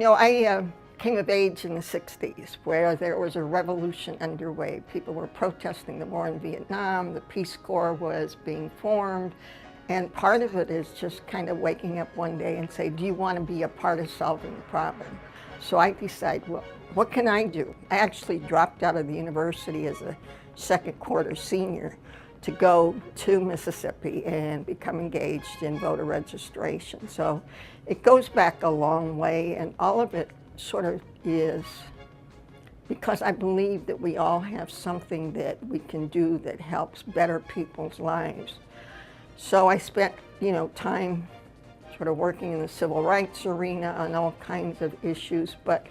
I came of age in the 60s where there was a revolution underway. People were protesting the war in Vietnam, the Peace Corps was being formed, and part of it is just kind of waking up one day and say, do you want to be a part of solving the problem? So I decided, well, what can I do? I actually dropped out of the university as a second quarter senior to go to Mississippi and become engaged in voter registration. So it goes back a long way, and all of it sort of is because I believe that we all have something that we can do that helps better people's lives. So I spent, time sort of working in the civil rights arena on all kinds of issues, but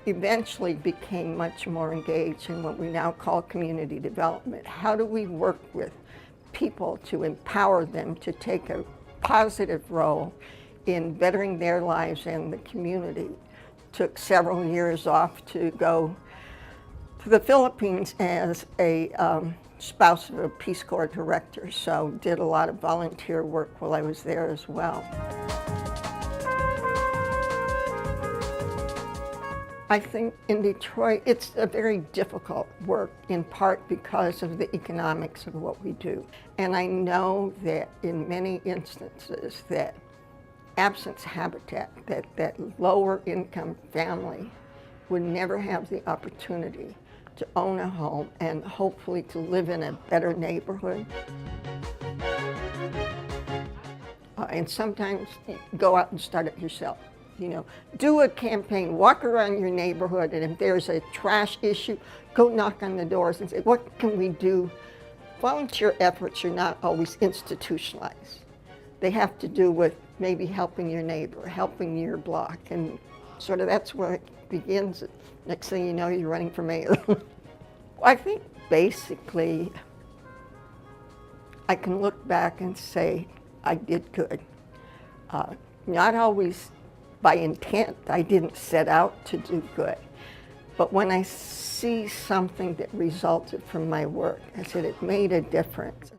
eventually became much more engaged in what we now call community development. How do we work with people to empower them to take a positive role in bettering their lives and the community? Took several years off to go to the Philippines as a spouse of a Peace Corps director, so did a lot of volunteer work while I was there as well. I think in Detroit, it's a very difficult work, in part because of the economics of what we do. And I know that in many instances that absence habitat, that lower income family would never have the opportunity to own a home and hopefully to live in a better neighborhood. And sometimes you go out and start it yourself. Do a campaign, walk around your neighborhood, and if there's a trash issue, go knock on the doors and say, what can we do? Volunteer efforts are not always institutionalized. They have to do with maybe helping your neighbor, helping your block, and sort of that's where it begins. Next thing you know, you're running for mayor. I think basically I can look back and say I did good. Not always by intent, I didn't set out to do good. But when I see something that resulted from my work, I said it made a difference.